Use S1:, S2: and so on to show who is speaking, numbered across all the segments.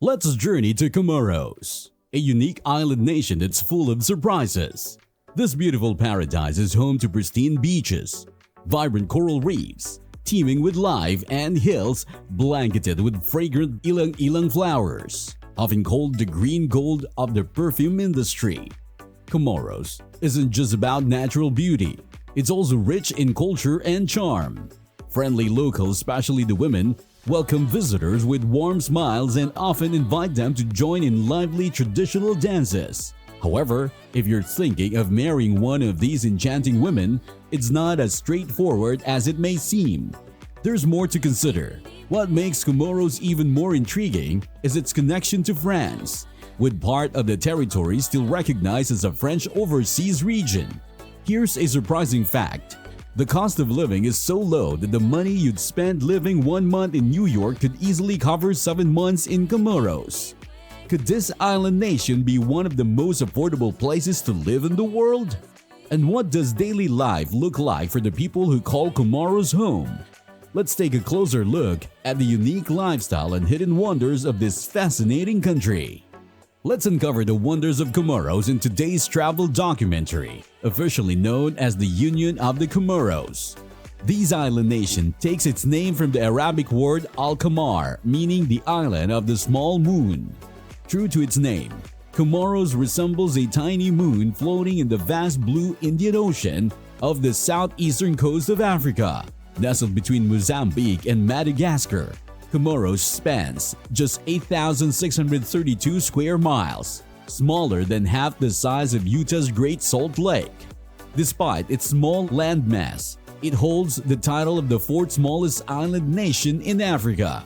S1: Let's journey to Comoros, a unique island nation that's full of surprises. This beautiful paradise is home to pristine beaches, vibrant coral reefs, teeming with life, and hills blanketed with fragrant ilang-ilang flowers, often called the green gold of the perfume industry. Comoros isn't just about natural beauty, it's also rich in culture and charm. Friendly locals, especially the women, welcome visitors with warm smiles and often invite them to join in lively traditional dances. However, if you're thinking of marrying one of these enchanting women, it's not as straightforward as it may seem. There's more to consider. What makes Comoros even more intriguing is its connection to France, with part of the territory still recognized as a French overseas region. Here's a surprising fact. The cost of living is so low that the money you'd spend living 1 month in New York could easily cover 7 months in Comoros. Could this island nation be one of the most affordable places to live in the world? And what does daily life look like for the people who call Comoros home? Let's take a closer look at the unique lifestyle and hidden wonders of this fascinating country. Let's uncover the wonders of Comoros in today's travel documentary, officially known as the Union of the Comoros. This island nation takes its name from the Arabic word al-Qamar, meaning the island of the small moon. True to its name, Comoros resembles a tiny moon floating in the vast blue Indian Ocean of the southeastern coast of Africa. Nestled between Mozambique and Madagascar, Comoros spans just 8,632 square miles, smaller than half the size of Utah's Great Salt Lake. Despite its small landmass, it holds the title of the fourth smallest island nation in Africa.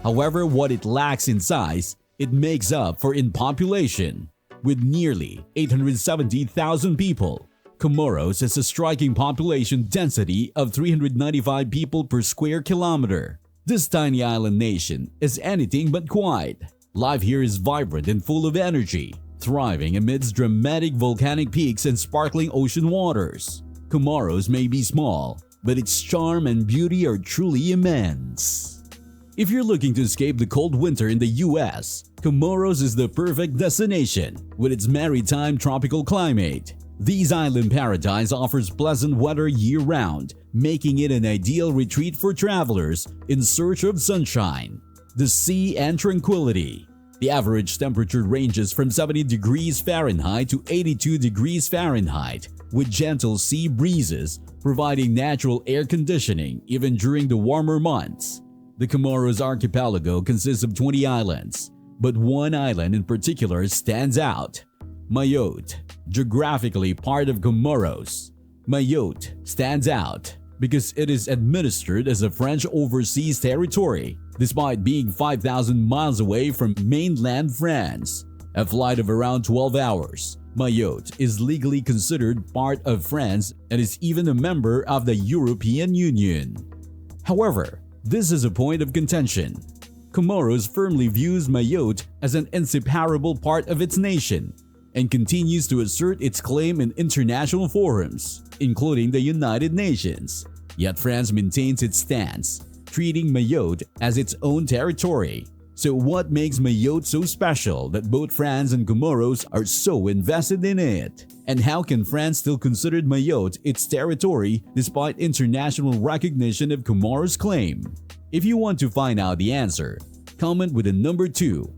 S1: However, what it lacks in size, it makes up for in population. With nearly 870,000 people, Comoros has a striking population density of 395 people per square kilometer. This tiny island nation is anything but quiet. Life here is vibrant and full of energy, thriving amidst dramatic volcanic peaks and sparkling ocean waters. Comoros may be small, but its charm and beauty are truly immense. If you're looking to escape the cold winter in the US, Comoros is the perfect destination with its maritime tropical climate. This island paradise offers pleasant weather year-round, making it an ideal retreat for travelers in search of sunshine, the sea, and tranquility. The average temperature ranges from 70 degrees Fahrenheit to 82 degrees Fahrenheit, with gentle sea breezes providing natural air conditioning even during the warmer months. The Comoros archipelago consists of 20 islands, but one island in particular stands out: Mayotte. Geographically part of Comoros, Mayotte stands out because it is administered as a French overseas territory, despite being 5,000 miles away from mainland France. A flight of around 12 hours, Mayotte is legally considered part of France and is even a member of the European Union. However, this is a point of contention. Comoros firmly views Mayotte as an inseparable part of its nation and continues to assert its claim in international forums, including the United Nations. Yet France maintains its stance, treating Mayotte as its own territory. So what makes Mayotte so special that both France and Comoros are so invested in it? And how can France still consider Mayotte its territory despite international recognition of Comoros' claim? If you want to find out the answer, comment with a number 2.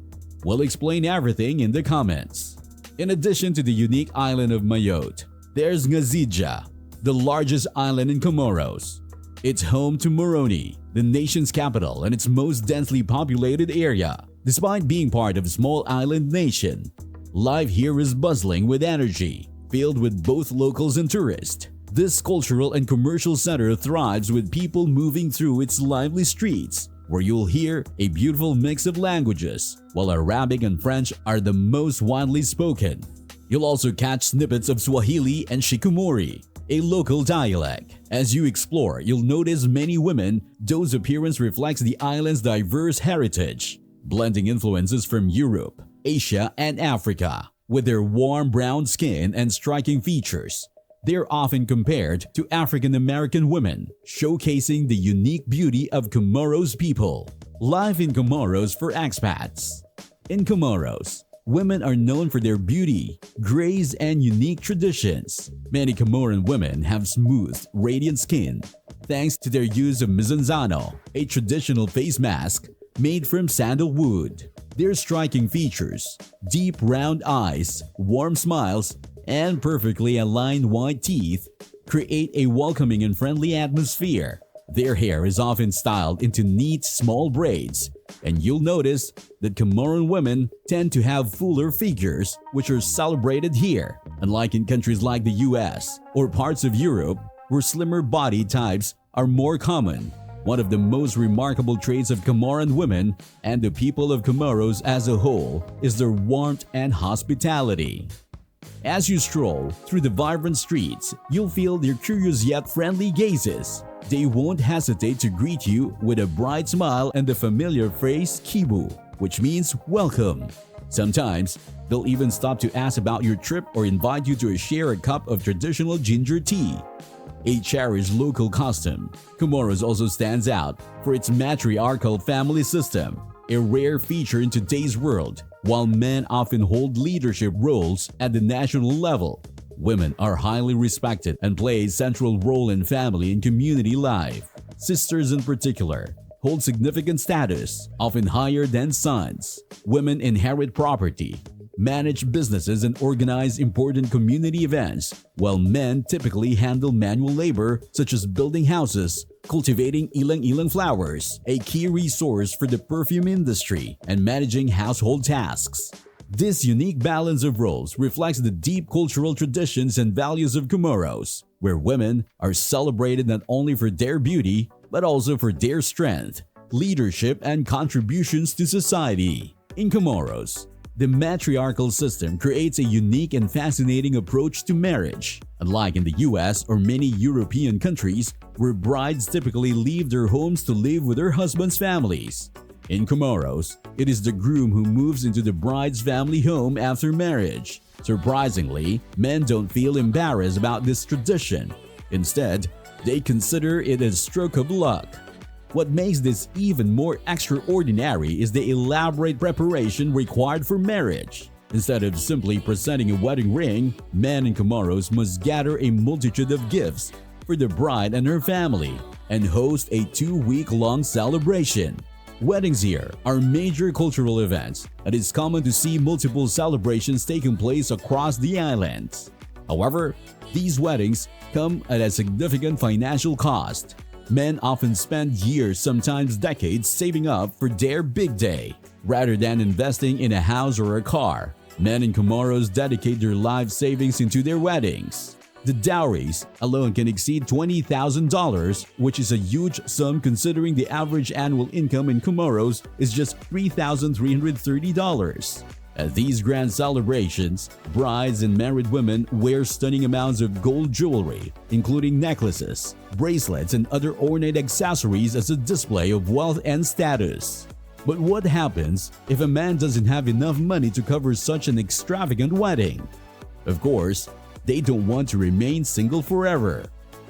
S1: We'll explain everything in the comments. In addition to the unique island of Mayotte, there's Ngazija, the largest island in Comoros. It's home to Moroni, the nation's capital and its most densely populated area. Despite being part of a small island nation, life here is bustling with energy, filled with both locals and tourists. This cultural and commercial center thrives with people moving through its lively streets, where you'll hear a beautiful mix of languages, while Arabic and French are the most widely spoken. You'll also catch snippets of Swahili and Shikumori, a local dialect. As you explore, you'll notice many women, whose appearance reflects the island's diverse heritage, blending influences from Europe, Asia, and Africa. With their warm brown skin and striking features, they're often compared to African American women, showcasing the unique beauty of Comoros people. Life in Comoros for expats. In Comoros, women are known for their beauty, grace, and unique traditions. Many Comorian women have smooth, radiant skin thanks to their use of mizanzano, a traditional face mask made from sandalwood. Their striking features, deep round eyes, warm smiles, and perfectly aligned white teeth create a welcoming and friendly atmosphere. Their hair is often styled into neat, small braids, and you'll notice that Comorian women tend to have fuller figures, which are celebrated here, unlike in countries like the US or parts of Europe, where slimmer body types are more common. One of the most remarkable traits of Comorian women and the people of Comoros as a whole is their warmth and hospitality. As you stroll through the vibrant streets, you'll feel their curious yet friendly gazes. They won't hesitate to greet you with a bright smile and the familiar phrase "Kibu," which means welcome. Sometimes, they'll even stop to ask about your trip or invite you to share a cup of traditional ginger tea, a cherished local custom. Comoros also stands out for its matriarchal family system, a rare feature in today's world. While men often hold leadership roles at the national level, women are highly respected and play a central role in family and community life. Sisters in particular hold significant status, often higher than sons. Women inherit property, manage businesses, and organize important community events, while men typically handle manual labor such as building houses, cultivating ilang-ilang flowers, a key resource for the perfume industry, and managing household tasks. This unique balance of roles reflects the deep cultural traditions and values of Comoros, where women are celebrated not only for their beauty, but also for their strength, leadership, and contributions to society. In Comoros, the matriarchal system creates a unique and fascinating approach to marriage. Unlike in the US or many European countries, where brides typically leave their homes to live with their husbands' families, in Comoros, it is the groom who moves into the bride's family home after marriage. Surprisingly, men don't feel embarrassed about this tradition. Instead, they consider it a stroke of luck. What makes this even more extraordinary is the elaborate preparation required for marriage. Instead of simply presenting a wedding ring, men in Comoros must gather a multitude of gifts for the bride and her family and host a 2-week-long celebration. Weddings here are major cultural events, and it's common to see multiple celebrations taking place across the island. However, these weddings come at a significant financial cost. Men often spend years, sometimes decades, saving up for their big day. Rather than investing in a house or a car, men in Comoros dedicate their life savings into their weddings. The dowries alone can exceed $20,000, which is a huge sum considering the average annual income in Comoros is just $3,330. At these grand celebrations, brides and married women wear stunning amounts of gold jewelry, including necklaces, bracelets, and other ornate accessories as a display of wealth and status. But what happens if a man doesn't have enough money to cover such an extravagant wedding? Of course, they don't want to remain single forever.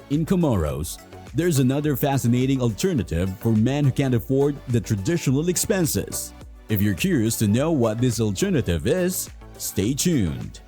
S1: In Comoros, there's another fascinating alternative for men who can't afford the traditional expenses. If you're curious to know what this alternative is, stay tuned.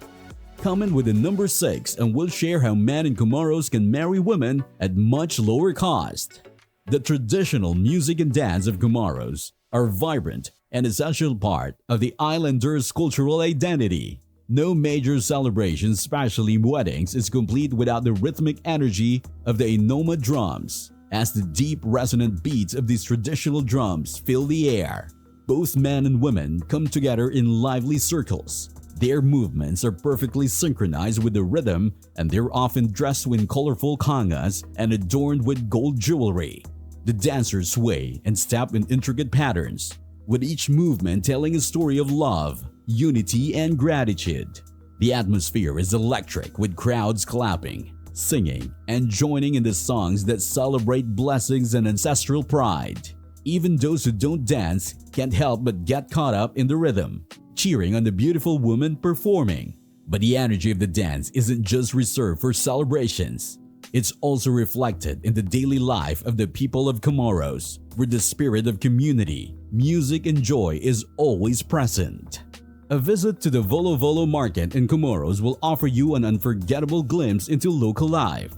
S1: Comment with the number 6 and we'll share how men in Comoros can marry women at much lower cost. The traditional music and dance of Comoros are vibrant and essential part of the islanders' cultural identity. No major celebration, especially weddings, is complete without the rhythmic energy of the Inoma drums, as the deep resonant beats of these traditional drums fill the air. Both men and women come together in lively circles. Their movements are perfectly synchronized with the rhythm, and they're often dressed in colorful kangas and adorned with gold jewelry. The dancers sway and step in intricate patterns, with each movement telling a story of love, unity, and gratitude. The atmosphere is electric, with crowds clapping, singing, and joining in the songs that celebrate blessings and ancestral pride. Even those who don't dance can't help but get caught up in the rhythm, cheering on the beautiful woman performing. But the energy of the dance isn't just reserved for celebrations. It's also reflected in the daily life of the people of Comoros, where the spirit of community, music, and joy is always present. A visit to the Volo Volo market in Comoros will offer you an unforgettable glimpse into local life.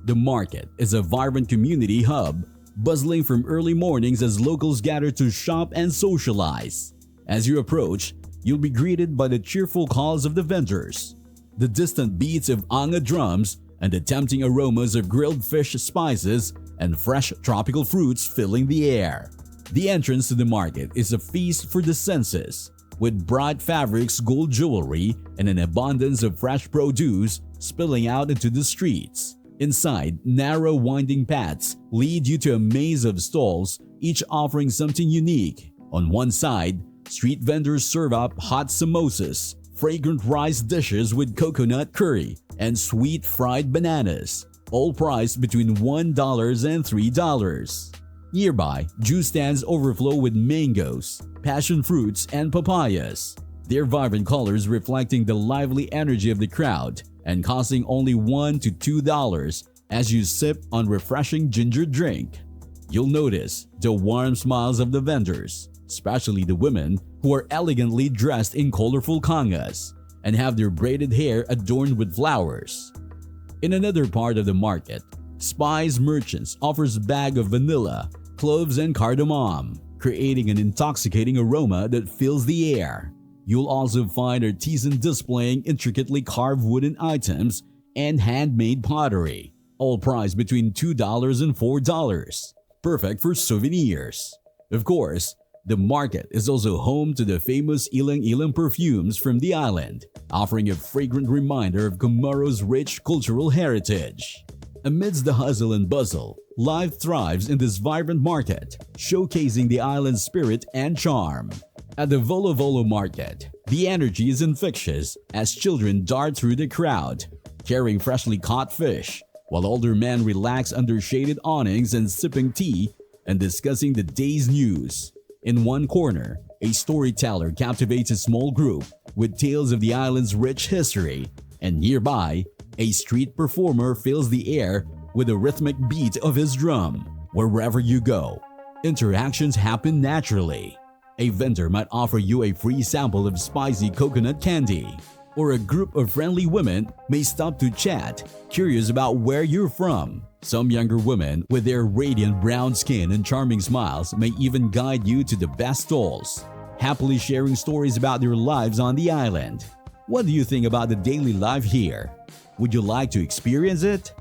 S1: The market is a vibrant community hub, bustling from early mornings as locals gather to shop and socialize. As you approach, you'll be greeted by the cheerful calls of the vendors, the distant beats of anga drums, and the tempting aromas of grilled fish, spices, and fresh tropical fruits filling the air. The entrance to the market is a feast for the senses, with bright fabrics, gold jewelry, and an abundance of fresh produce spilling out into the streets. Inside, narrow winding paths lead you to a maze of stalls, each offering something unique. On one side, street vendors serve up hot samosas, fragrant rice dishes with coconut curry, and sweet fried bananas, all priced between $1 and $3. Nearby, juice stands overflow with mangoes, passion fruits, and papayas, their vibrant colors reflecting the lively energy of the crowd and costing only $1 to $2 as you sip on refreshing ginger drink. You'll notice the warm smiles of the vendors, especially the women who are elegantly dressed in colorful kangas and have their braided hair adorned with flowers. In another part of the market, Spice Merchants offers a bag of vanilla, cloves, and cardamom, creating an intoxicating aroma that fills the air. You'll also find artisans displaying intricately carved wooden items and handmade pottery, all priced between $2 and $4, perfect for souvenirs. Of course, the market is also home to the famous Ilang Ilang perfumes from the island, offering a fragrant reminder of Comoros' rich cultural heritage. Amidst the hustle and bustle, life thrives in this vibrant market, showcasing the island's spirit and charm. At the Volo Volo market, the energy is infectious as children dart through the crowd, carrying freshly caught fish, while older men relax under shaded awnings and sipping tea and discussing the day's news. In one corner, a storyteller captivates a small group with tales of the island's rich history, and nearby, a street performer fills the air with the rhythmic beat of his drum. Wherever you go, interactions happen naturally. A vendor might offer you a free sample of spicy coconut candy, or a group of friendly women may stop to chat, curious about where you're from. Some younger women, with their radiant brown skin and charming smiles, may even guide you to the best stalls, happily sharing stories about their lives on the island. What do you think about the daily life here? Would you like to experience it?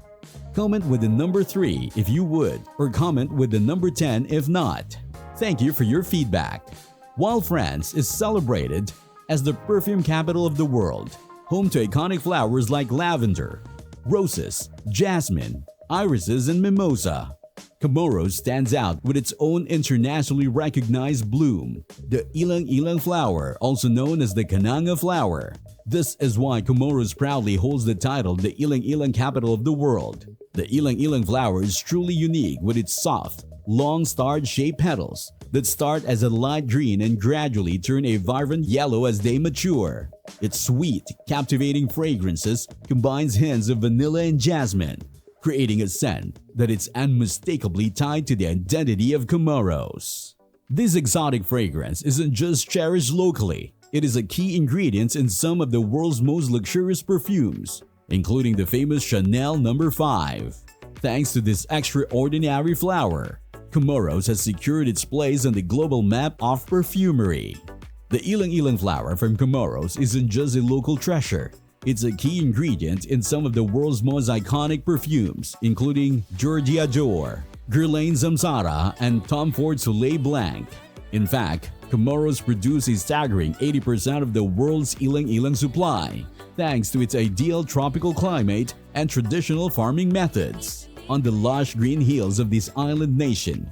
S1: Comment with the number 3 if you would, or comment with the number 10 if not. Thank you for your feedback. While France is celebrated as the perfume capital of the world, home to iconic flowers like lavender, roses, jasmine, irises, and mimosa, Comoros stands out with its own internationally recognized bloom, the Ilang Ilang flower, also known as the Kananga flower. This is why Comoros proudly holds the title the Ilang Ilang capital of the world. The Ilang Ilang flower is truly unique with its soft, long star-shaped petals that start as a light green and gradually turn a vibrant yellow as they mature. Its sweet, captivating fragrances combines hints of vanilla and jasmine, creating a scent that is unmistakably tied to the identity of Comoros. This exotic fragrance isn't just cherished locally, it is a key ingredient in some of the world's most luxurious perfumes, including the famous Chanel No. 5. Thanks to this extraordinary flower, Comoros has secured its place on the global map of perfumery. The Ilang Ilang flower from Comoros isn't just a local treasure, it's a key ingredient in some of the world's most iconic perfumes, including Georgia Dior, Guerlain Zamzara, and Tom Ford Soleil Blanc. In fact, Comoros produce a staggering 80% of the world's Ilang Ilang supply, thanks to its ideal tropical climate and traditional farming methods. On the lush green hills of this island nation,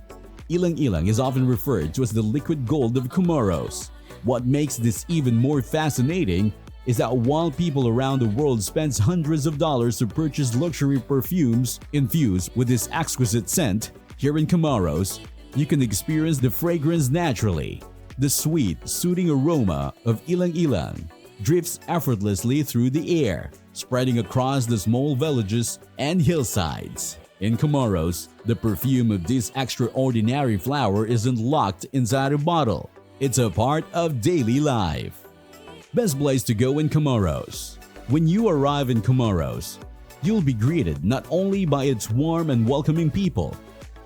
S1: Ilang Ilang is often referred to as the liquid gold of Comoros. What makes this even more fascinating is that while people around the world spend hundreds of dollars to purchase luxury perfumes infused with this exquisite scent, here in Comoros, you can experience the fragrance naturally. The sweet, soothing aroma of Ilang Ilang, drifts effortlessly through the air, spreading across the small villages and hillsides. In Comoros, the perfume of this extraordinary flower isn't locked inside a bottle. It's a part of daily life. Best place to go in Comoros. When you arrive in Comoros, you'll be greeted not only by its warm and welcoming people,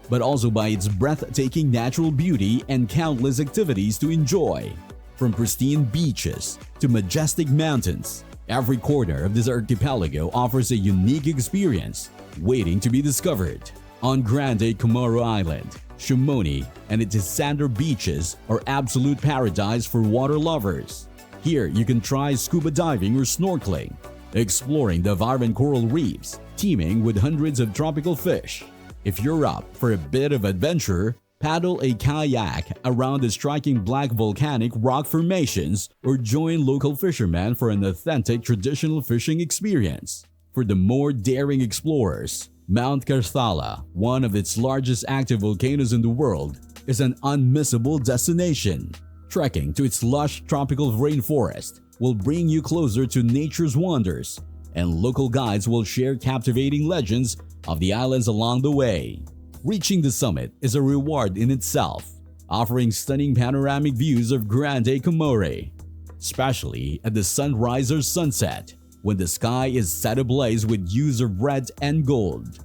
S1: but also by its breathtaking natural beauty and countless activities to enjoy. From pristine beaches to majestic mountains, every corner of this archipelago offers a unique experience waiting to be discovered. On Grande Comoro Island, Shimoni and its Sandor beaches are absolute paradise for water lovers. Here you can try scuba diving or snorkeling, exploring the vibrant coral reefs teeming with hundreds of tropical fish. If you're up for a bit of adventure, paddle a kayak around the striking black volcanic rock formations or join local fishermen for an authentic traditional fishing experience. For the more daring explorers, Mount Carthala, one of its largest active volcanoes in the world, is an unmissable destination. Trekking to its lush tropical rainforest will bring you closer to nature's wonders, and local guides will share captivating legends of the islands along the way. Reaching the summit is a reward in itself, offering stunning panoramic views of Grande Comore, especially at the sunrise or sunset, when the sky is set ablaze with hues of red and gold.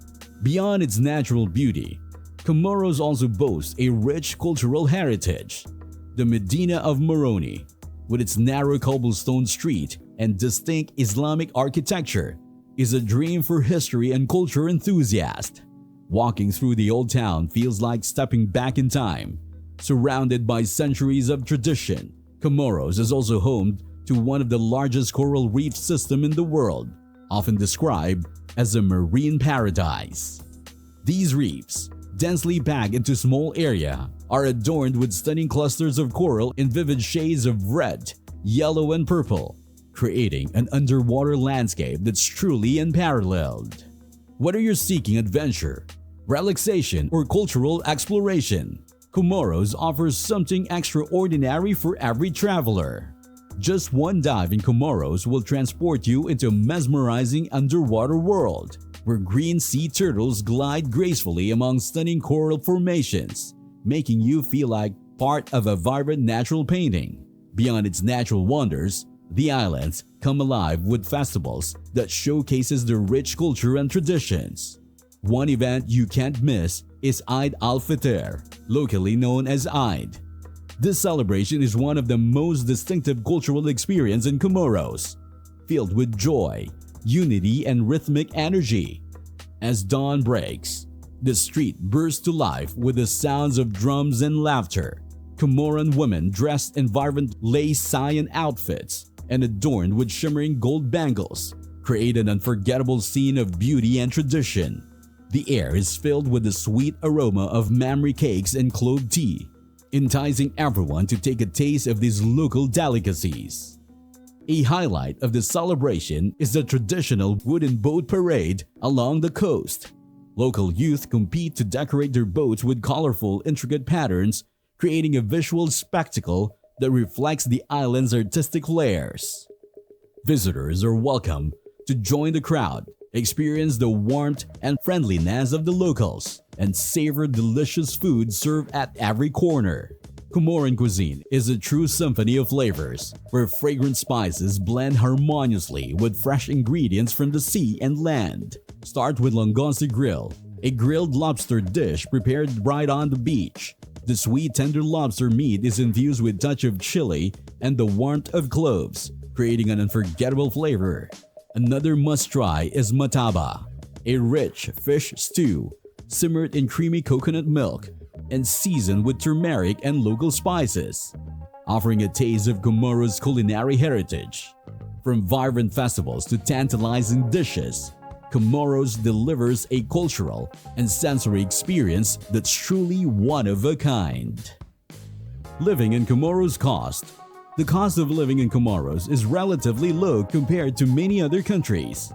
S1: Beyond its natural beauty, Comoros also boasts a rich cultural heritage. The Medina of Moroni, with its narrow cobblestone street and distinct Islamic architecture, is a dream for history and culture enthusiasts. Walking through the old town feels like stepping back in time. Surrounded by centuries of tradition, Comoros is also home to one of the largest coral reef systems in the world, often described as a marine paradise. These reefs, densely packed into small area, are adorned with stunning clusters of coral in vivid shades of red, yellow, and purple, creating an underwater landscape that's truly unparalleled. Whether you're seeking adventure, relaxation, or cultural exploration, Comoros offers something extraordinary for every traveler. Just one dive in Comoros will transport you into a mesmerizing underwater world, where green sea turtles glide gracefully among stunning coral formations, making you feel like part of a vibrant natural painting. Beyond its natural wonders, the islands come alive with festivals that showcases their rich culture and traditions. One event you can't miss is Eid al-Fitr, locally known as Eid. This celebration is one of the most distinctive cultural experiences in Comoros, filled with joy, unity, and rhythmic energy. As dawn breaks, the street bursts to life with the sounds of drums and laughter. Comorian women dressed in vibrant lace sayan outfits and adorned with shimmering gold bangles create an unforgettable scene of beauty and tradition. The air is filled with the sweet aroma of mamri cakes and clove tea, enticing everyone to take a taste of these local delicacies. A highlight of the celebration is the traditional wooden boat parade along the coast. Local youth compete to decorate their boats with colorful, intricate patterns, creating a visual spectacle that reflects the island's artistic flares. Visitors are welcome to join the crowd, experience the warmth and friendliness of the locals, and savor delicious food served at every corner. Comorian cuisine is a true symphony of flavors, where fragrant spices blend harmoniously with fresh ingredients from the sea and land. Start with langosta grill, a grilled lobster dish prepared right on the beach. The sweet tender lobster meat is infused with a touch of chili and the warmth of cloves, creating an unforgettable flavor. Another must-try is mataba, a rich fish stew simmered in creamy coconut milk and seasoned with turmeric and local spices, offering a taste of Comoros' culinary heritage. From vibrant festivals to tantalizing dishes, Comoros delivers a cultural and sensory experience that's truly one of a kind. Living in Comoros cost. The cost of living in Comoros is relatively low compared to many other countries,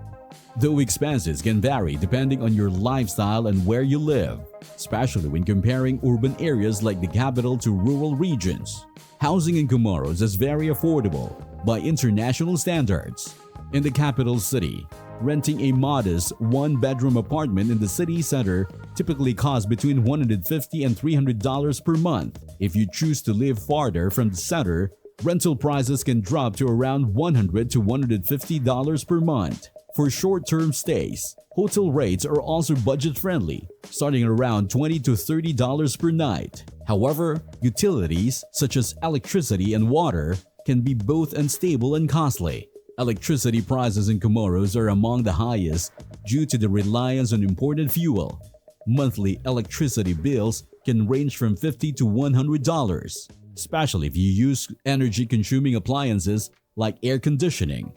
S1: though expenses can vary depending on your lifestyle and where you live, especially when comparing urban areas like the capital to rural regions. Housing in Comoros is very affordable, by international standards. In the capital city, renting a modest one-bedroom apartment in the city center typically costs between $150 and $300 per month. If you choose to live farther from the center, rental prices can drop to around $100 to $150 per month. For short-term stays, hotel rates are also budget-friendly, starting around $20 to $30 per night. However, utilities such as electricity and water can be both unstable and costly. Electricity prices in Comoros are among the highest due to the reliance on imported fuel. Monthly electricity bills can range from $50 to $100, especially if you use energy-consuming appliances like air conditioning.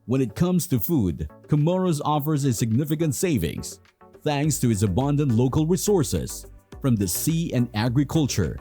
S1: When it comes to food, Comoros offers a significant savings thanks to its abundant local resources from the sea and agriculture.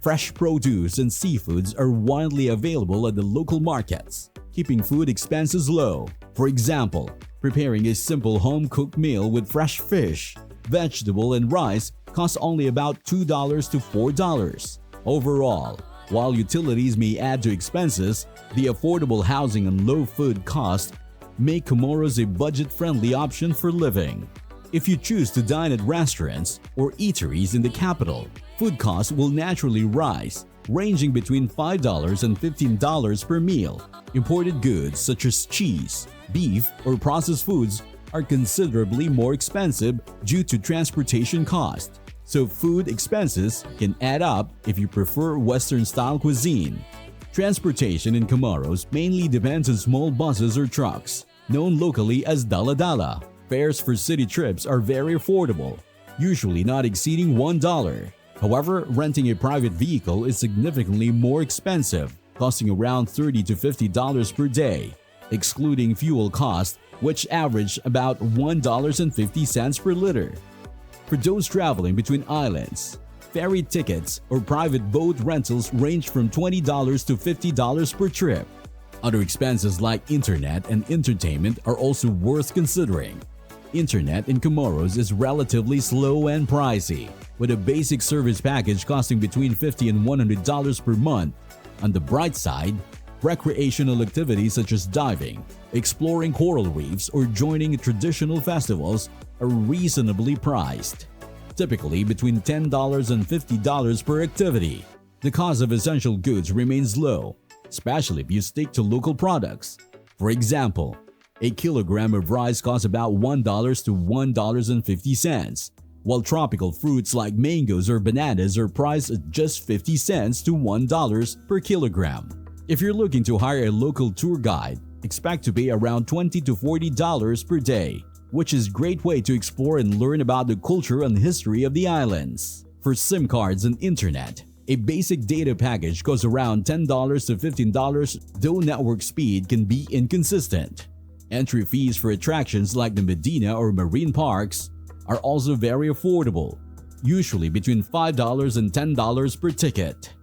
S1: Fresh produce and seafoods are widely available at the local markets, keeping food expenses low. For example, preparing a simple home-cooked meal with fresh fish, vegetable, and rice costs only about $2 to $4. Overall, while utilities may add to expenses, the affordable housing and low food costs make Comoros a budget-friendly option for living. If you choose to dine at restaurants or eateries in the capital, food costs will naturally rise, ranging between $5 and $15 per meal. Imported goods such as cheese, beef, or processed foods are considerably more expensive due to transportation costs. So food expenses can add up if you prefer Western-style cuisine. Transportation in Comoros mainly depends on small buses or trucks, known locally as dala-dala. Fares for city trips are very affordable, usually not exceeding $1. However, renting a private vehicle is significantly more expensive, costing around $30 to $50 per day, excluding fuel costs, which average about $1.50 per liter. For those traveling between islands, ferry tickets or private boat rentals range from $20 to $50 per trip. Other expenses like internet and entertainment are also worth considering. Internet in Comoros is relatively slow and pricey, with a basic service package costing between $50 and $100 per month. On the bright side, recreational activities such as diving, exploring coral reefs, or joining traditional festivals are reasonably priced, typically between $10 and $50 per activity. The cost of essential goods remains low, especially if you stick to local products. For example, a kilogram of rice costs about $1 to $1.50, while tropical fruits like mangoes or bananas are priced at just 50 cents to $1 per kilogram. If you're looking to hire a local tour guide, expect to pay around $20 to $40 per day, which is a great way to explore and learn about the culture and history of the islands. For SIM cards and internet, a basic data package costs around $10 to $15, though network speed can be inconsistent. Entry fees for attractions like the Medina or marine parks are also very affordable, usually between $5 and $10 per ticket.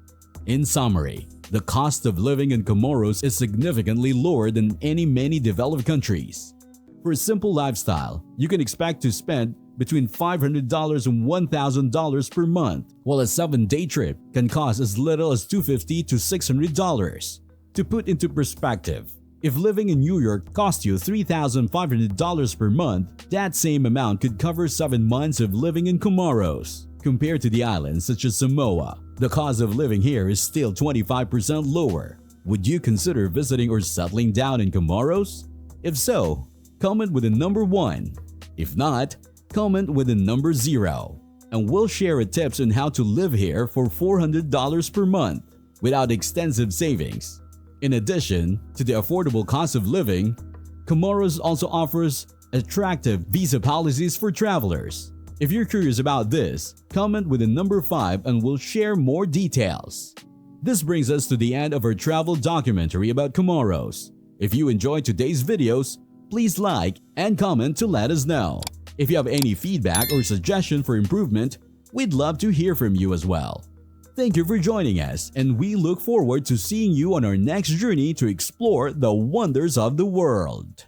S1: In summary, the cost of living in Comoros is significantly lower than many developed countries. For a simple lifestyle, you can expect to spend between $500 and $1,000 per month, while a 7-day trip can cost as little as $250 to $600. To put into perspective, if living in New York cost you $3,500 per month, that same amount could cover 7 months of living in Comoros. Compared to the islands such as Samoa, the cost of living here is still 25% lower. Would you consider visiting or settling down in Comoros? If so, comment with the number 1. If not, comment with the number 0. And we'll share tips on how to live here for $400 per month without extensive savings. In addition to the affordable cost of living, Comoros also offers attractive visa policies for travelers. If you're curious about this, comment with the number 5 and we'll share more details. This brings us to the end of our travel documentary about Comoros. If you enjoyed today's videos, please like and comment to let us know. If you have any feedback or suggestion for improvement, we'd love to hear from you as well. Thank you for joining us, and we look forward to seeing you on our next journey to explore the wonders of the world.